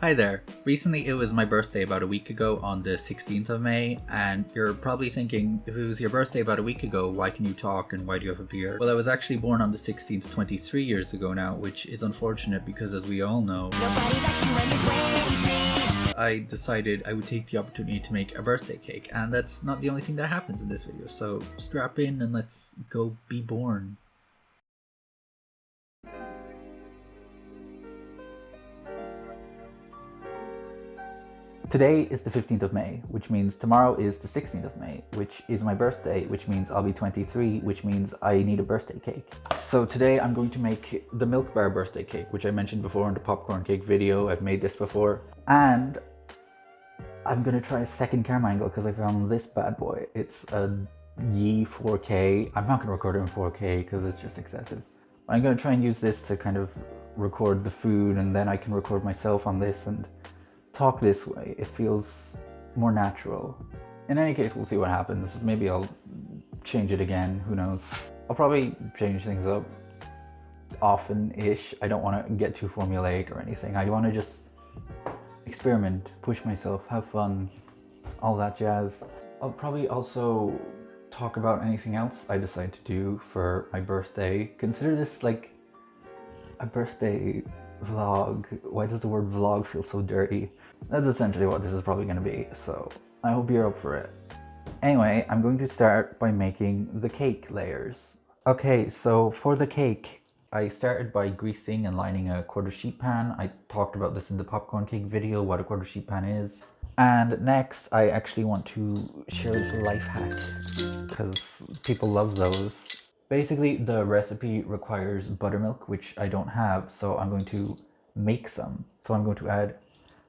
Hi there. Recently it was my birthday about a week ago on the 16th of May, and you're probably thinking, if it was your birthday about a week ago, why can you talk and why do you have a beard? Well, I was actually born on the 16th 23 years ago now, which is unfortunate because, as we all know, I decided I would take the opportunity to make a birthday cake, and that's not the only thing that happens in this video, so strap in and let's go be born. Today is the 15th of May, which means tomorrow is the 16th of May, which is my birthday, which means I'll be 23, which means I need a birthday cake. So today I'm going to make the Milk Bar birthday cake, which I mentioned before in the popcorn cake video. I've made this before. And I'm going to try a second camera angle because I found this bad boy. It's a Yi 4K. I'm not going to record it in 4K because it's just excessive. I'm going to try and use this to kind of record the food, and then I can record myself on this and talk this way. It feels more natural. In any case, we'll see what happens. Maybe I'll change it again, who knows. I'll probably change things up often-ish. I don't want to get too formulaic or anything. I want to just experiment, push myself, have fun, all that jazz. I'll probably also talk about anything else I decide to do for my birthday. Consider this like a birthday vlog. Why does the word vlog feel so dirty? That's essentially what this is probably going to be, so I hope you're up for it. Anyway, I'm going to start by making the cake layers. Okay, so for the cake, I started by greasing and lining a quarter sheet pan. I talked about this in the popcorn cake video, what a quarter sheet pan is. And next, I actually want to share this life hack, because people love those. Basically, the recipe requires buttermilk, which I don't have, so I'm going to make some. So I'm going to add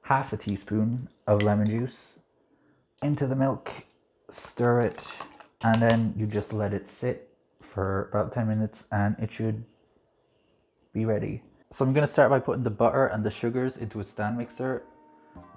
half a teaspoon of lemon juice into the milk, stir it, and then you just let it sit for about 10 minutes and it should be ready. So I'm going to start by putting the butter and the sugars into a stand mixer.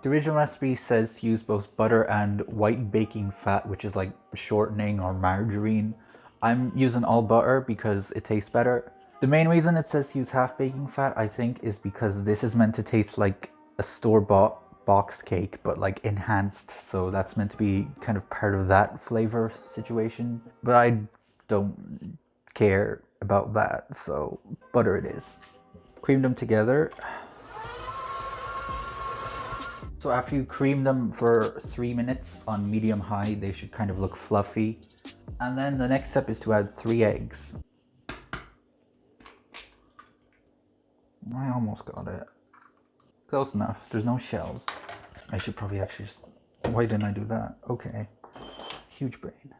The original recipe says to use both butter and white baking fat, which is like shortening or margarine. I'm using all butter because it tastes better. The main reason it says to use half baking fat, I think, is because this is meant to taste like a store-bought box cake, but like enhanced. So that's meant to be kind of part of that flavor situation. But I don't care about that, so butter it is. Cream them together. So after you cream them for 3 minutes on medium-high, they should kind of look fluffy. And then the next step is to add 3 eggs. I almost got it. Close enough. There's no shells. I should probably actually just... Why didn't I do that? Okay. Huge brain.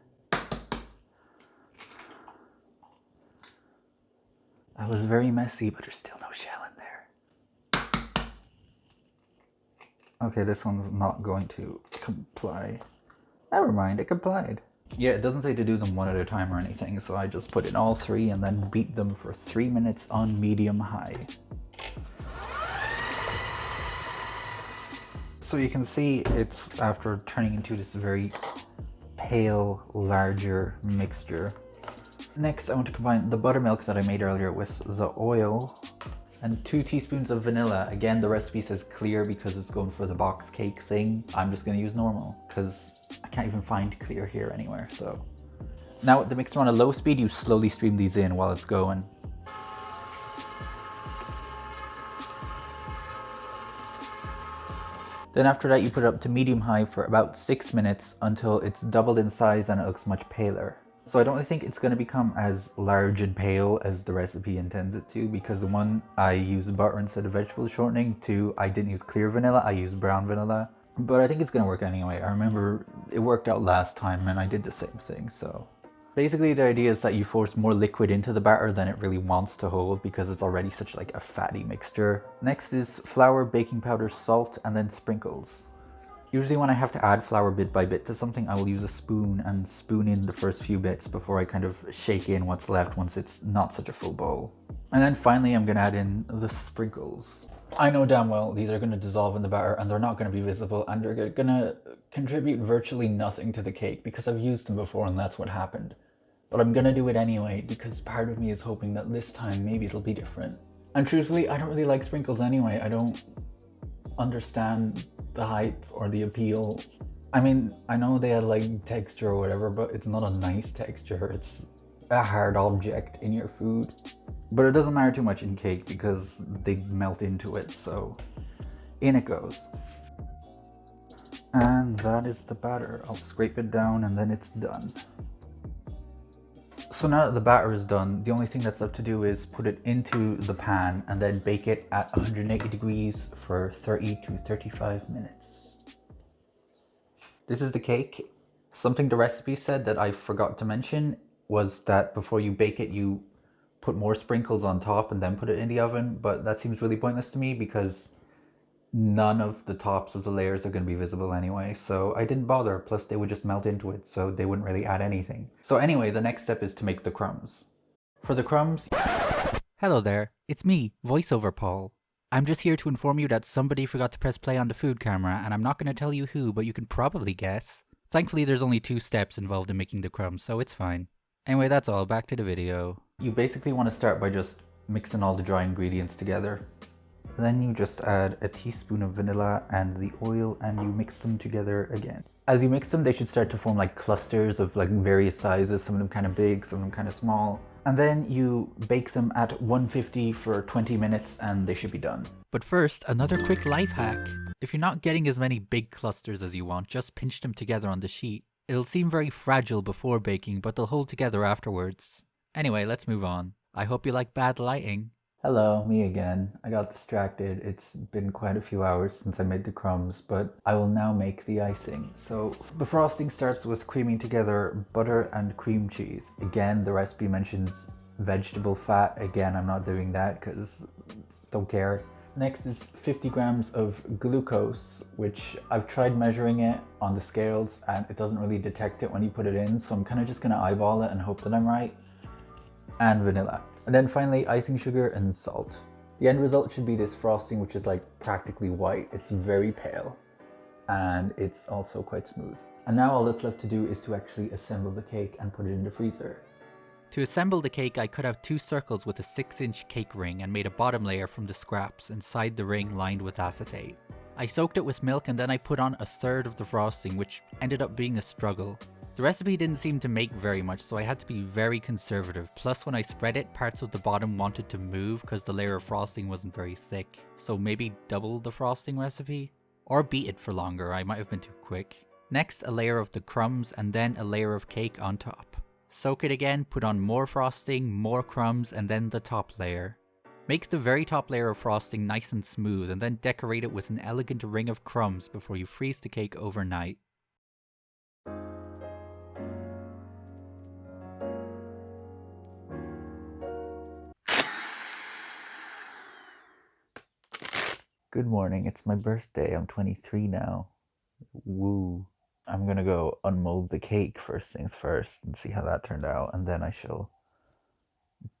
That was very messy, but there's still no shell in there. Okay, this one's not going to comply. Never mind, it complied. Yeah, it doesn't say to do them one at a time or anything, so I just put in all 3 and then beat them for 3 minutes on medium-high. So you can see it's after turning into this very pale, larger mixture. Next, I want to combine the buttermilk that I made earlier with the oil and 2 teaspoons of vanilla. Again, the recipe says clear because it's going for the box cake thing. I'm just going to use normal because I can't even find clear here anywhere. So now with the mixer on a low speed, you slowly stream these in while it's going. Then after that, you put it up to medium-high for about 6 minutes until it's doubled in size and it looks much paler. So I don't really think it's going to become as large and pale as the recipe intends it to, because 1, I used butter instead of vegetable shortening, 2, I didn't use clear vanilla, I used brown vanilla. But I think it's going to work anyway. I remember it worked out last time and I did the same thing, so. Basically the idea is that you force more liquid into the batter than it really wants to hold because it's already such like a fatty mixture. Next is flour, baking powder, salt, and then sprinkles. Usually when I have to add flour bit by bit to something, I will use a spoon and spoon in the first few bits before I kind of shake in what's left once it's not such a full bowl. And then finally I'm going to add in the sprinkles. I know damn well these are going to dissolve in the batter and they're not going to be visible and they're going to contribute virtually nothing to the cake because I've used them before and that's what happened. But I'm going to do it anyway because part of me is hoping that this time maybe it'll be different. And truthfully, I don't really like sprinkles anyway. I don't understand the hype or the appeal. I mean, I know they had like texture or whatever, but it's not a nice texture. It's a hard object in your food. But it doesn't matter too much in cake because they melt into it, so in it goes. And that is the batter. I'll scrape it down and then it's done. So now that the batter is done, the only thing that's left to do is put it into the pan and then bake it at 180 degrees for 30 to 35 minutes. This is the cake. Something the recipe said that I forgot to mention was that before you bake it, you put more sprinkles on top and then put it in the oven, but that seems really pointless to me because none of the tops of the layers are going to be visible anyway, so I didn't bother. Plus they would just melt into it, so they wouldn't really add anything. So anyway, the next step is to make the crumbs. For the crumbs... Hello there, it's me, voiceover Paul. I'm just here to inform you that somebody forgot to press play on the food camera, and I'm not going to tell you who, but you can probably guess. Thankfully there's only 2 steps involved in making the crumbs, so it's fine. Anyway, that's all, back to the video. You basically want to start by just mixing all the dry ingredients together. Then you just add a teaspoon of vanilla and the oil and you mix them together again. As you mix them, they should start to form like clusters of like various sizes, some of them kind of big, some of them kind of small. And then you bake them at 150 for 20 minutes and they should be done. But first, another quick life hack. If you're not getting as many big clusters as you want, just pinch them together on the sheet. It'll seem very fragile before baking, but they'll hold together afterwards. Anyway, let's move on. I hope you like bad lighting. Hello, me again. I got distracted. It's been quite a few hours since I made the crumbs, but I will now make the icing. So the frosting starts with creaming together butter and cream cheese. Again, the recipe mentions vegetable fat. Again, I'm not doing that because don't care. Next is 50 grams of glucose, which I've tried measuring it on the scales and it doesn't really detect it when you put it in. So I'm kind of just gonna eyeball it and hope that I'm right. And vanilla. And then finally icing sugar and salt. The end result should be this frosting, which is like practically white. It's very pale and it's also quite smooth. And now all that's left to do is to actually assemble the cake and put it in the freezer. To assemble the cake, I cut out 2 circles with a 6-inch cake ring and made a bottom layer from the scraps inside the ring lined with acetate. I soaked it with milk and then I put on 1/3 of the frosting, which ended up being a struggle. The recipe didn't seem to make very much, so I had to be very conservative. Plus when I spread it, parts of the bottom wanted to move because the layer of frosting wasn't very thick. So maybe double the frosting recipe? Or beat it for longer, I might have been too quick. Next, a layer of the crumbs and then a layer of cake on top. Soak it again, put on more frosting, more crumbs, and then the top layer. Make the very top layer of frosting nice and smooth and then decorate it with an elegant ring of crumbs before you freeze the cake overnight. Good morning, it's my birthday. I'm 23 now. Woo. I'm gonna go unmold the cake first things first and see how that turned out, and then I shall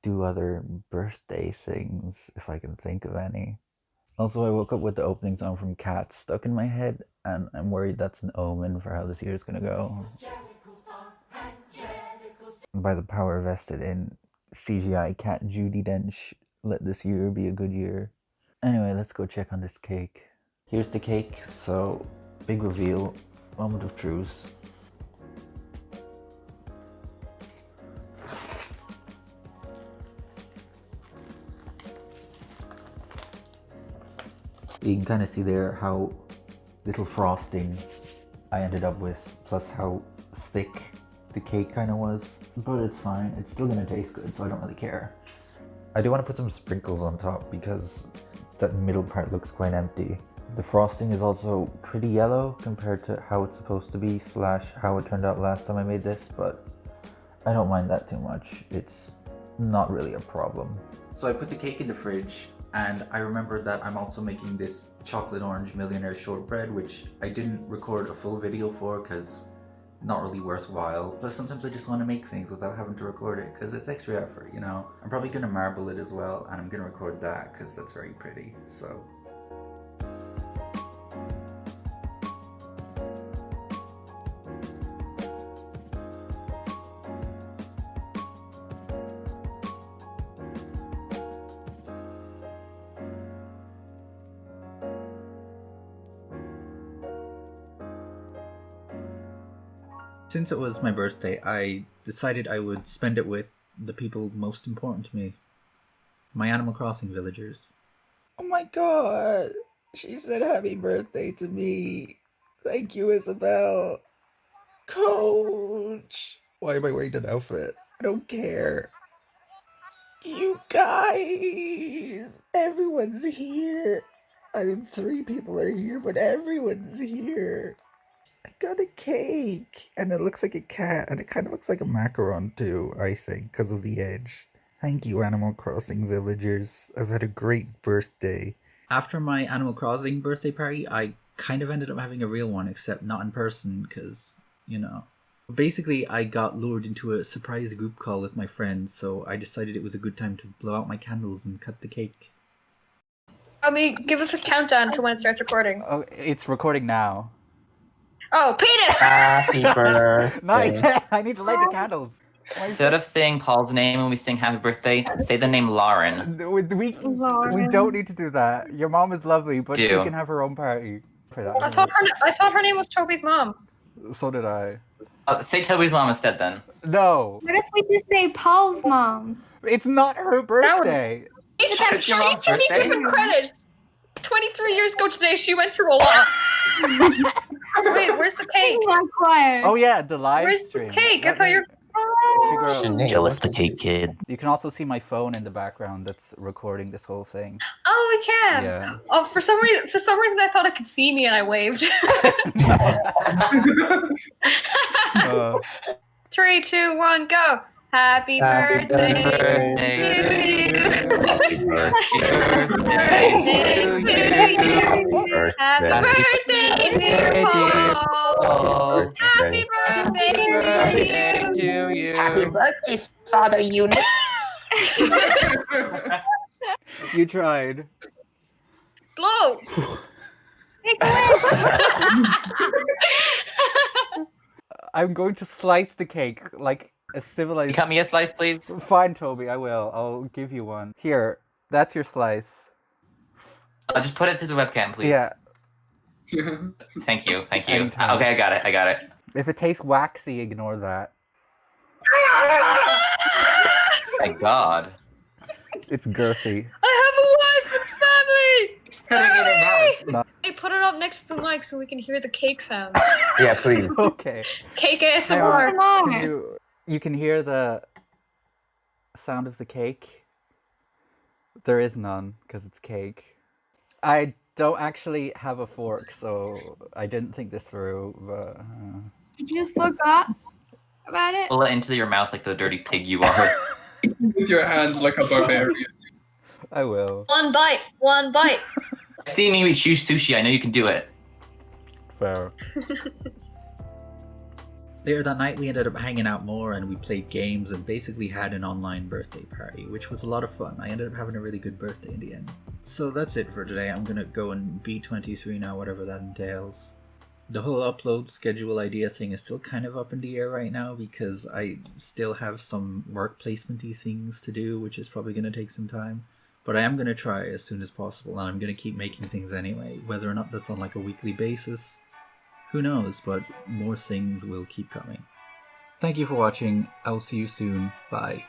do other birthday things if I can think of any. Also, I woke up with the opening song from Cats stuck in my head, and I'm worried that's an omen for how this year is gonna go. By the power vested in CGI cat Judi Dench, let this year be a good year. Anyway, let's go check on this cake. Here's the cake, so big reveal, moment of truth. You can kind of see there how little frosting I ended up with, plus how thick the cake kind of was. But it's fine, it's still gonna taste good, so I don't really care. I do want to put some sprinkles on top because that middle part looks quite empty. The frosting is also pretty yellow compared to how it's supposed to be / how it turned out last time I made this, but I don't mind that too much. It's not really a problem. So I put the cake in the fridge, and I remembered that I'm also making this chocolate orange millionaire shortbread, which I didn't record a full video for because not really worthwhile. Plus sometimes I just want to make things without having to record it because it's extra effort, you know. I'm probably going to marble it as well, and I'm going to record that because that's very pretty, so. Since it was my birthday, I decided I would spend it with the people most important to me. My Animal Crossing villagers. Oh my god! She said happy birthday to me. Thank you, Isabel. Coach! Why am I wearing that outfit? I don't care. You guys! Everyone's here. I mean, 3 people are here, but everyone's here. I got a cake, and it looks like a cat, and it kind of looks like a macaron too, I think, because of the edge. Thank you, Animal Crossing villagers. I've had a great birthday. After my Animal Crossing birthday party, I kind of ended up having a real one, except not in person, because, you know. Basically, I got lured into a surprise group call with my friends, so I decided it was a good time to blow out my candles and cut the cake. Give us a countdown to when it starts recording. Oh, it's recording now. Oh, penis! Happy birthday. Not yet. I need to light the candles. Instead of saying Paul's name when we sing happy birthday, say the name Lauren. We don't need to do that. Your mom is lovely, but she can have her own party for that. I thought her name was Toby's mom. So did I. Say Toby's mom instead then. No. What if we just say Paul's mom? It's not her birthday. It's your mom's She should be birthday. given credit. 23 years ago today, she went through a lot. Wait, where's the cake? Oh yeah, the live Where's stream. the cake? I Let thought me you're... figure out- Show us the cake, kid. You can also see my phone in the background that's recording this whole thing. Oh, we can. Yeah. Oh, for some reason, I thought it could see me and I waved. Uh, 3, 2, 1, go. Happy birthday to you. Happy birthday Happy birthday, dear Paul. Happy birthday to you. Happy birthday, Father Unit. you tried. Blow. I'm going to slice the cake like a civilized... Cut me a slice, please. Fine, Toby, I will. I'll give you one. Here, that's your slice. Just put it through the webcam, please. Yeah. Thank you. Anytime. Okay, I got it. If it tastes waxy, ignore that. Thank God. It's girthy. I have a wife and family. He's cutting it in now. Hey, put it up next to the mic so we can hear the cake sound. Yeah, please. Okay. Cake Hang on. ASMR. You can hear the sound of the cake. There is none, because it's cake. I don't actually have a fork, so I didn't think this through, but... Did you forgot about it? Pull it into your mouth like the dirty pig you are. With your hands like a barbarian. I will. One bite. See me eat sushi, I know you can do it. Fair. Later that night, we ended up hanging out more and we played games and basically had an online birthday party, which was a lot of fun. I ended up having a really good birthday in the end. So that's it for today. I'm gonna go and be 23 now, whatever that entails. The whole upload schedule idea thing is still kind of up in the air right now because I still have some work placement-y things to do, which is probably gonna take some time. But I am gonna try as soon as possible, and I'm gonna keep making things anyway. Whether or not that's on like a weekly basis, who knows, but more things will keep coming. Thank you for watching. I'll see you soon. Bye.